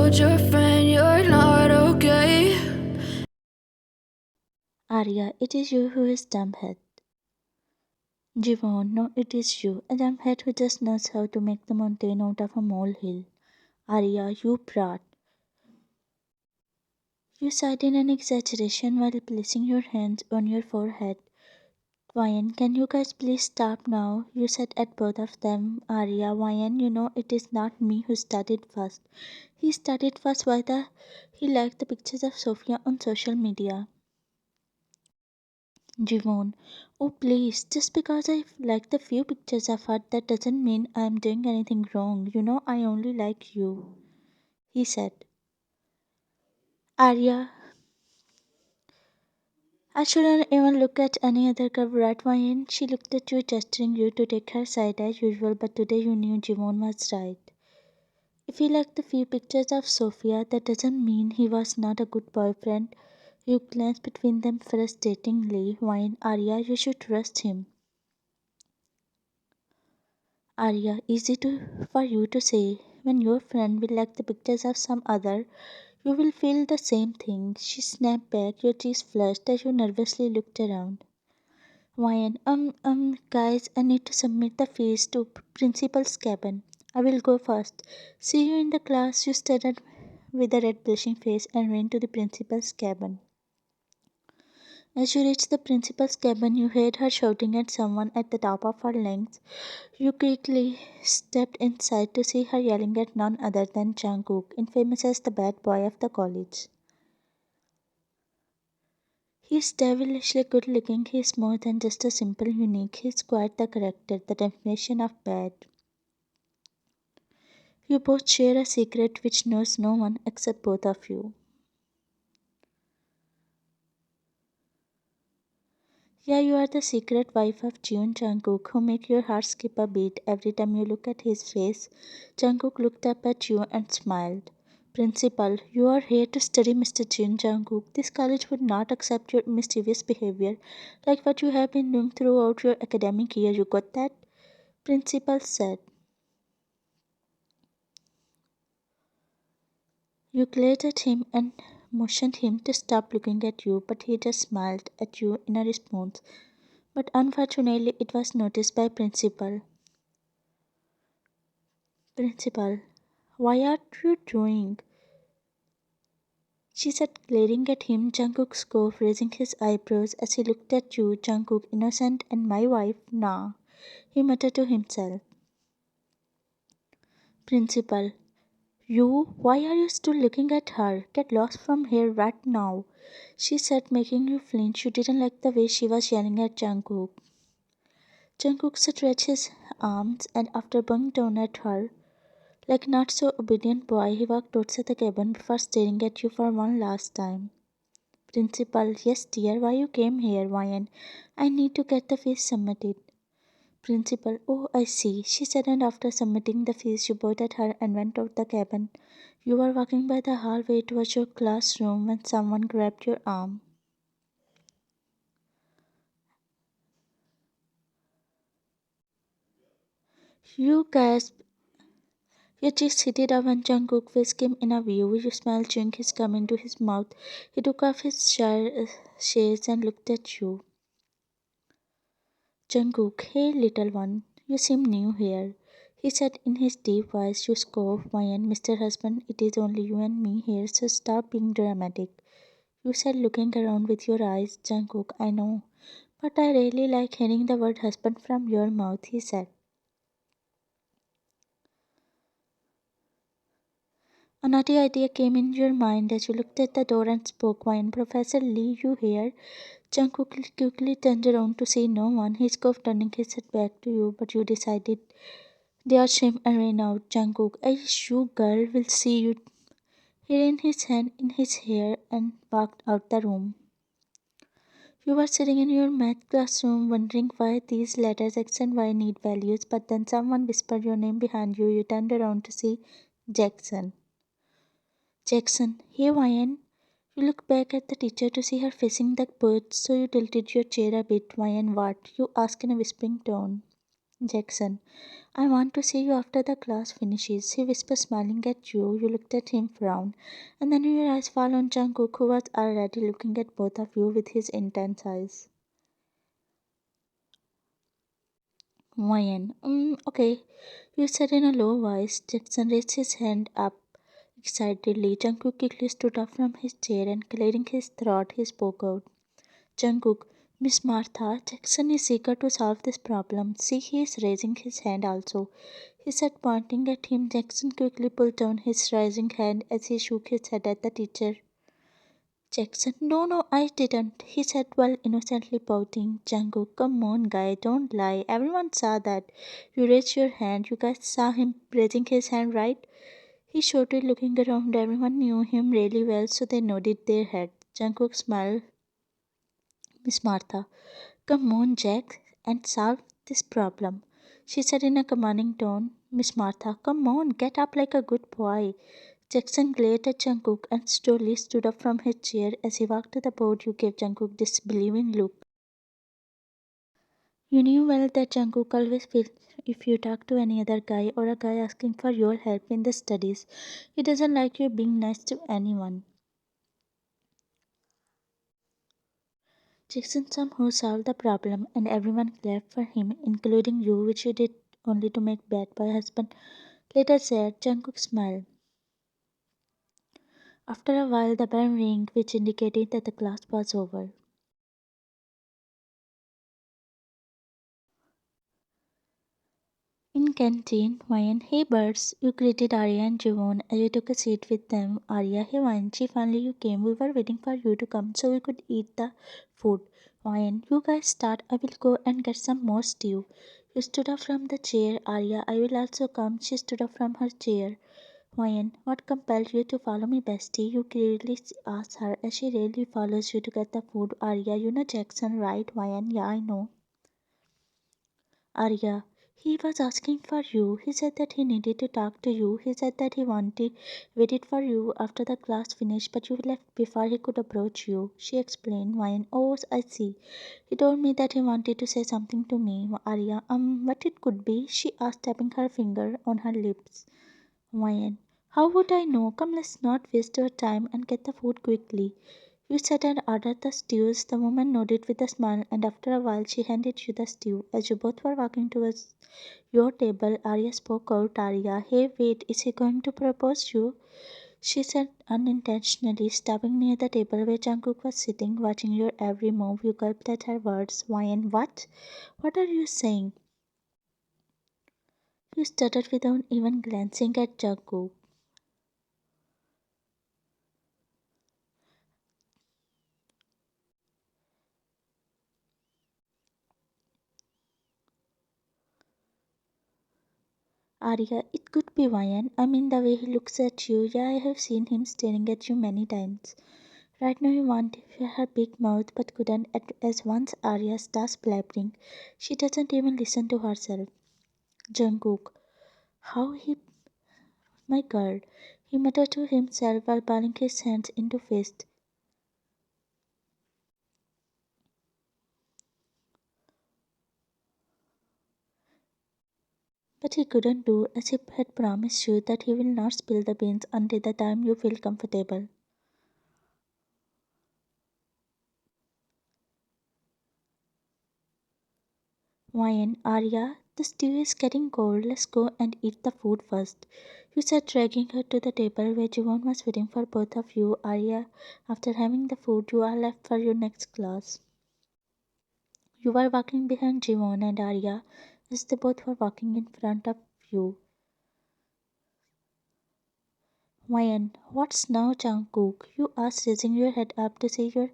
told your friend you're not okay. Arya, it is you who is dumbhead. Jeon, no, it is you, a dumbhead who just knows how to make the mountain out of a molehill. Arya, you brat. You sighed in an exaggeration while placing your hands on your forehead. Ryan, can you guys please stop now? You said at both of them. Arya, Ryan, you know it is not me who started first. He started first why the he liked the pictures of Sophia on social media. Jivon, oh please, just because I like the few pictures of her, that doesn't mean I am doing anything wrong. You know I only like you, he said. Arya, I shouldn't even look at any other girl, right, Ryan? She looked at you, gesturing you to take her side as usual, but today you knew Jivon was right. If he liked the few pictures of Sophia, that doesn't mean he was not a good boyfriend. You glanced between them frustratingly. Wine, Arya, you should trust him. Arya, easy for you to say. When your friend will like the pictures of some other, you will feel the same thing. She snapped back, your cheeks flushed as you nervously looked around. Wine, guys, I need to submit the fees to principal's cabin. I will go first. See you in the class. You stuttered with a red blushing face and ran to the principal's cabin. As you reached the principal's cabin, you heard her shouting at someone at the top of her lungs. You quickly stepped inside to see her yelling at none other than Jungkook, infamous as the bad boy of the college. He's devilishly good looking, he's more than just a simple unique, he's quite the character, the definition of bad. You both share a secret which knows no one except both of you. Yeah, you are the secret wife of Jeon Jungkook, who make your heart skip a beat every time you look at his face. Jungkook looked up at you and smiled. Principal, you are here to study Mr. Jeon Jungkook. This college would not accept your mischievous behavior like what you have been doing throughout your academic year. You got that? Principal said. You glared at him and motioned him to stop looking at you, but he just smiled at you in a response. But unfortunately, it was noticed by Principal. Principal, why are you doing? She said, glaring at him. Jungkook scoffed, raising his eyebrows as he looked at you. Jungkook, innocent, and my wife, nah, he muttered to himself. Principal, you, why are you still looking at her? Get lost from here right now, she said, making you flinch. You didn't like the way she was yelling at Jungkook. Jungkook stretched his arms and after bowing down at her, like not so obedient boy, he walked towards the cabin before staring at you for one last time. Principal, yes dear, why you came here, Ryan? I need to get the fees submitted. Principal, oh I see, she said, and after submitting the fees you bowed at her and went out the cabin. You were walking by the hallway towards your classroom when someone grabbed your arm. You gasped. Your cheeks heated up when Jungkook's face came in a view. You smelled Jungkook's come into his mouth. He took off his shades and looked at you. Jungkook, hey little one, you seem new here, he said in his deep voice. You scoffed, my and Mr. Husband, it is only you and me here, so stop being dramatic. You said, looking around with your eyes. Jungkook, I know, but I really like hearing the word husband from your mouth, he said. A naughty idea came in your mind as you looked at the door and spoke. Why, and Professor Lee, you here? Jungkook quickly turned around to see no one. He scoffed, turning his head back to you, but you decided they are him and ran out. Jungkook, I wish you girl will see you. He ran his hand in his hair and walked out the room. You were sitting in your math classroom wondering why these letters X and Y need values, but then someone whispered your name behind you. You turned around to see Jackson. Jackson, hey Ryan. You looked back at the teacher to see her facing the bird, so you tilted your chair a bit. Ryan, what? You asked in a whispering tone. Jackson, I want to see you after the class finishes. He whispered, smiling at you. You looked at him, frowned, and then your eyes fall on Jungkook, who was already looking at both of you with his intense eyes. Ryan, okay, you said in a low voice. Jackson raised his hand up excitedly. Jungkook quickly stood up from his chair and clearing his throat, he spoke out. Jungkook, Miss Martha, Jackson is eager to solve this problem. See, he is raising his hand also. He said, pointing at him. Jackson quickly pulled down his rising hand as he shook his head at the teacher. Jackson, no, no, I didn't, he said while innocently pouting. Jungkook, come on, guy, don't lie. Everyone saw that. You raised your hand. You guys saw him raising his hand, right? He shouted, looking around. Everyone knew him really well, so they nodded their heads. Jungkook smiled. Miss Martha, come on, Jack, and solve this problem, she said in a commanding tone. Miss Martha, come on, get up like a good boy. Jackson glared at Jungkook and slowly stood up from his chair. As he walked to the board, you gave Jungkook this believing look. You knew well that Jungkook always feels if you talk to any other guy or a guy asking for your help in the studies, he doesn't like you being nice to anyone. Jackson somehow solved the problem and everyone clapped for him, including you, which you did only to make bad boy husband later said. Jungkook smiled. After a while the bell rang, which indicated that the class was over. In canteen, Ryan, hey birds, you greeted Arya and Jeon as you took a seat with them. Arya, hey Vanchi, finally you came. We were waiting for you to come so we could eat the food. Ryan, you guys start. I will go and get some more stew. You stood up from the chair. Arya, I will also come. She stood up from her chair. Ryan, what compelled you to follow me, bestie? You clearly asked her as she rarely follows you to get the food. Arya, you know Jackson, right? Ryan, yeah, I know. Arya, he was asking for you. He said that he needed to talk to you. He said that he wanted waited for you after the class finished, but you left before he could approach you. She explained, Wine. Oh, I see. He told me that he wanted to say something to me. Arya, what it could be? She asked, tapping her finger on her lips. Wine. How would I know? Come, let's not waste our time and get the food quickly. You sat and ordered the stews. The woman nodded with a smile, and after a while she handed you the stew. As you both were walking towards your table, Arya spoke out. Arya, hey, wait, is he going to propose you? She said unintentionally, stopping near the table where Jungkook was sitting, watching your every move. You gulped at her words. Why and what? What are you saying? You stuttered without even glancing at Jungkook. Arya, it could be Ryan. I mean, the way he looks at you. Yeah, I have seen him staring at you many times. Right now, you want her big mouth, but couldn't. As once Arya starts blabbering, she doesn't even listen to herself. Jungkook, how he, my girl, he muttered to himself while balling his hands into fists. But he couldn't do as he had promised you that he will not spill the beans until the time you feel comfortable. Wine, Arya, the stew is getting cold. Let's go and eat the food first. You said, dragging her to the table where Jeon was waiting for both of you. Arya, after having the food, you are left for your next class. You were walking behind Jeon and Arya as they both were walking in front of you. Wine, what's now, Jungkook? You asked, raising your head up to see your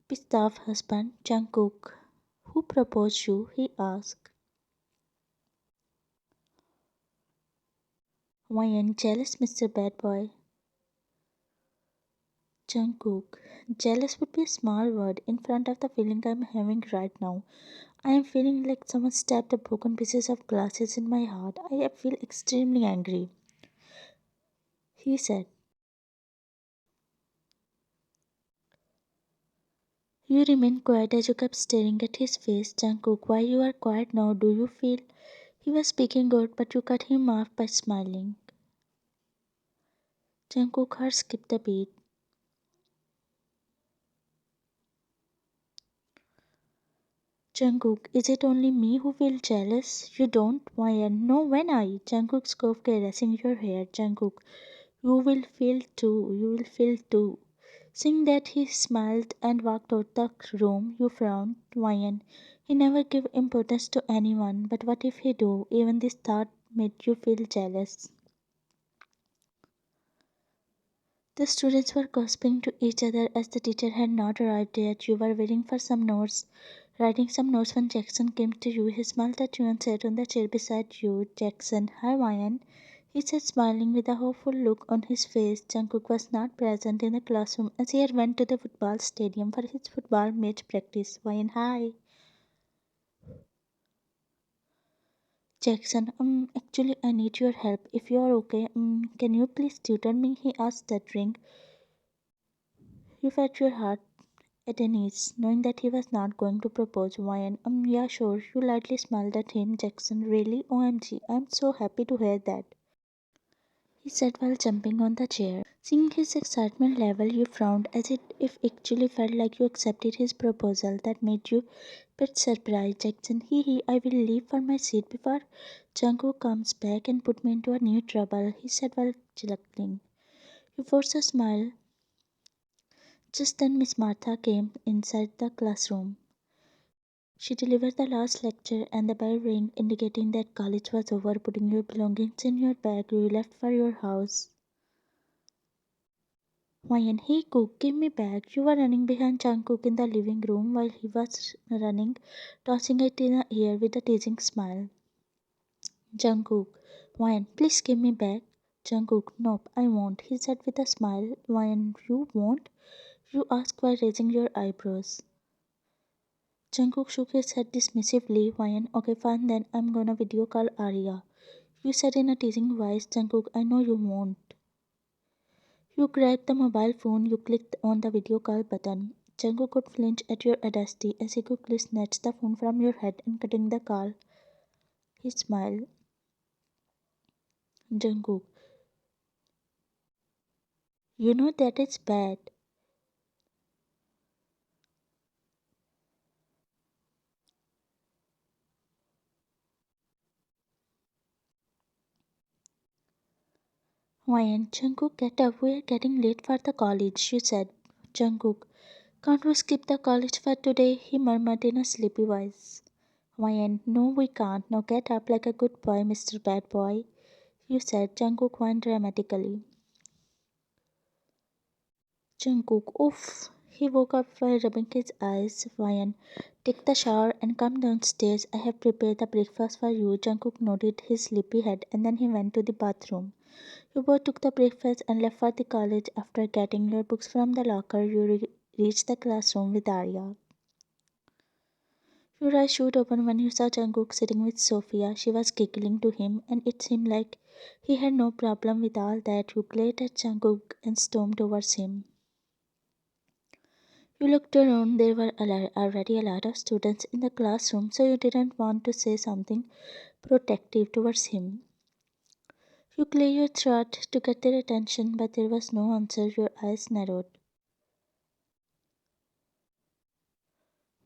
pissed-off husband, Jungkook. Who proposed you? He asked. Wine, jealous, Mr. Bad Boy. Jungkook. Jealous would be a small word in front of the feeling I'm having right now. I am feeling like someone stabbed the broken pieces of glasses in my heart. I feel extremely angry, he said. You remained quiet as you kept staring at his face. Jungkook, why you are quiet now? Do you feel? He was speaking good, but you cut him off by smiling. Jungkook heart skipped a beat. Jungkook, is it only me who feel jealous? You don't? Why? No, when I? Jungkook scoffed, caressing your hair. Jungkook, you will feel too. You will feel too. Seeing that he smiled and walked out the room, you frowned. Why? He never give importance to anyone. But what if he do? Even this thought made you feel jealous. The students were gossiping to each other as the teacher had not arrived yet. You were waiting for some notes, writing some notes when Jackson came to you. He smiled at you and sat on the chair beside you. Jackson, hi Ryan. He said, smiling with a hopeful look on his face. Jungkook was not present in the classroom as he had went to the football stadium for his football match practice. Ryan, hi. Jackson, actually, I need your help. If you are okay, can you please tutor me? He asked, stuttering. You felt your heart at ease, knowing that he was not going to propose. Ryan, yeah, sure. You lightly smiled at him. Jackson, really? OMG, I'm so happy to hear that, he said while jumping on the chair. Seeing his excitement level, you frowned as if it actually felt like you accepted his proposal. That made you a bit surprised. Jackson, hee hee, I will leave for my seat before Jungkook comes back and put me into a new trouble, he said while chuckling. You forced a smile. Just then Miss Martha came inside the classroom. She delivered the last lecture and the bell rang indicating that college was over. Putting your belongings in your bag, you left for your house. Ryan, hey Cook, give me back. You were running behind Jungkook in the living room while he was running, tossing it in the air with a teasing smile. Jungkook, Ryan, please give me back. Jungkook, nope, I won't, he said with a smile. Ryan, you won't? You asked while raising your eyebrows. Jungkook shook his head dismissively. Ryan, okay, fine then, I'm gonna video call Arya. You said in a teasing voice. Jungkook, I know you won't. You grabbed the mobile phone, you clicked on the video call button. Jungkook could flinch at your audacity as he quickly snatched the phone from your head and cutting the call. He smiled. Jungkook, you know that is bad. Ryan, Jungkook, get up, we're getting late for the college, you said. Jungkook, can't we skip the college for today? He murmured in a sleepy voice. Ryan, no, we can't. Now get up like a good boy, Mr. Bad Boy, you said. Jungkook whined dramatically. Jungkook, oof. He woke up while rubbing his eyes. Ryan, take the shower and come downstairs. I have prepared the breakfast for you. Jungkook nodded his sleepy head and then he went to the bathroom. You both took the breakfast and left for the college. After getting your books from the locker, you reached the classroom with Arya. Your eyes shoot open when you saw Jungkook sitting with Sophia. She was giggling to him, and it seemed like he had no problem with all that. You glared at Jungkook and stormed towards him. You looked around, there were already a lot of students in the classroom, so you didn't want to say something protective towards him. You cleared your throat to get their attention, but there was no answer. Your eyes narrowed.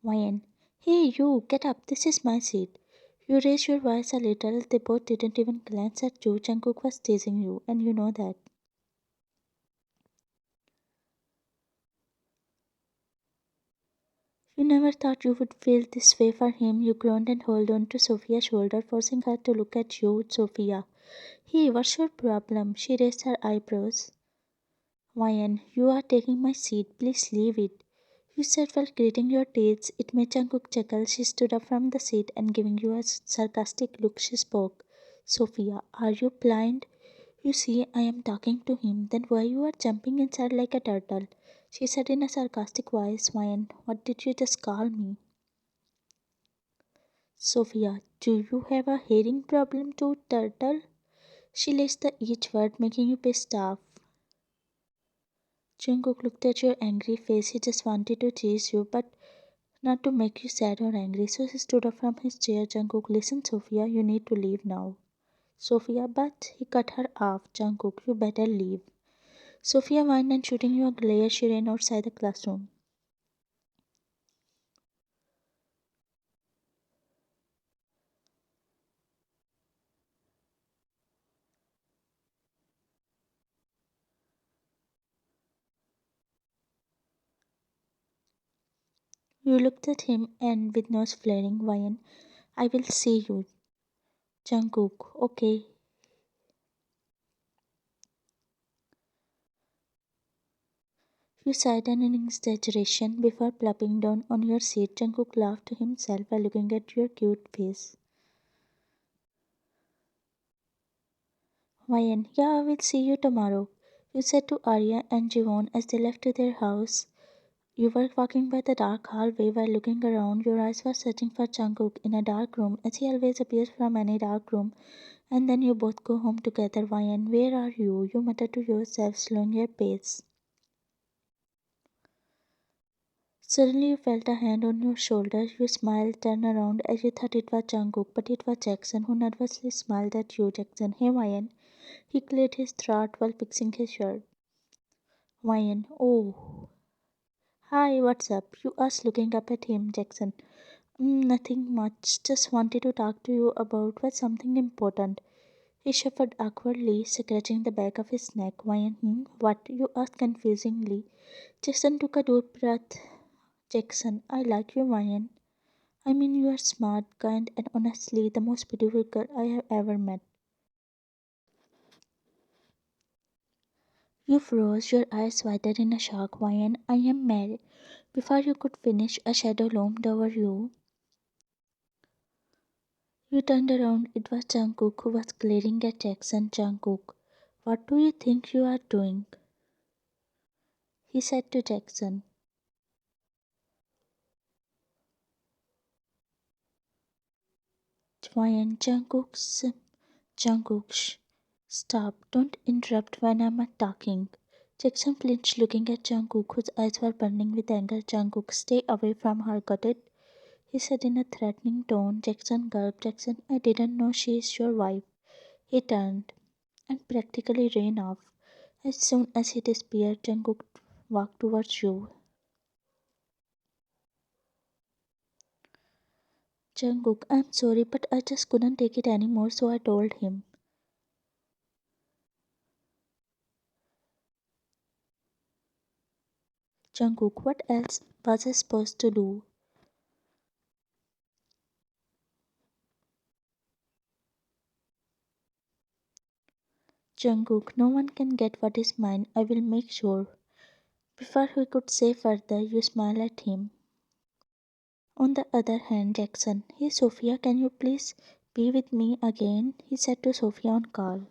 Ryan, hey you, get up, this is my seat. You raised your voice a little, they both didn't even glance at you. Jungkook was teasing you, and you know that. You never thought you would feel this way for him. You groaned and held on to Sophia's shoulder, forcing her to look at you. Sophia, hey, what's your problem? She raised her eyebrows. Ryan, you are taking my seat. Please leave it. You said while gritting your teeth. It made Jungkook chuckle. She stood up from the seat and giving you a sarcastic look, she spoke. Sophia, are you blind? You see, I am talking to him. Then why you are jumping inside like a turtle? She said in a sarcastic voice. Ryan, what did you just call me? Sophia, do you have a hearing problem too, turtle? She laced the each word, making you pissed off. Jungkook looked at your angry face. He just wanted to tease you, but not to make you sad or angry. So he stood up from his chair. Jungkook, listen, Sophia, you need to leave now. Sophia, but he cut her off. Jungkook, you better leave. Sophia whined and shooting you a glare, she ran outside the classroom. You looked at him and with nose flaring, whined, I will see you. Jungkook, okay. You sighed in an exaggeration before plopping down on your seat. Jungkook laughed to himself while looking at your cute face. Wyan, yeah, I will see you tomorrow. You said to Arya and Jeon as they left to their house. You were walking by the dark hallway while looking around. Your eyes were searching for Jungkook in a dark room, as he always appears from any dark room. And then you both go home together. Wyan, where are you? You muttered to yourself, slowing your pace. Suddenly you felt a hand on your shoulder. You smiled, turned around as you thought it was Jungkook, but it was Jackson, who nervously smiled at you. Jackson, hey Wyan. He cleared his throat while fixing his shirt. Wyan, oh. Hi, what's up? You asked, looking up at him. Jackson, nothing much. Just wanted to talk to you about was something important. He shuffled awkwardly, scratching the back of his neck. Wyan, what? You asked confusingly. Jackson took a deep breath. Jackson, I like you, Wyan. I mean, you are smart, kind, and honestly the most beautiful girl I have ever met. You froze, your eyes widened in a shock. Wyan, I am married. Before you could finish, a shadow loomed over you. You turned around. It was Jungkook who was glaring at Jackson. Jungkook, what do you think you are doing? He said to Jackson. Wyan, Jungkook, shh. Stop, don't interrupt when I'm talking. Jackson flinched, looking at Jungkook, whose eyes were burning with anger. Jungkook, stay away from her, got it? He said in a threatening tone. Jackson gulped. Jackson, I didn't know she is your wife. He turned and practically ran off. As soon as he disappeared, Jungkook walked towards you. Jungkook, I'm sorry, but I just couldn't take it anymore, so I told him. Jungkook, what else was I supposed to do? Jungkook, no one can get what is mine. I will make sure. Before he could say further, you smiled at him. On the other hand, Jackson, hey Sophia, can you please be with me again? He said to Sophia on call.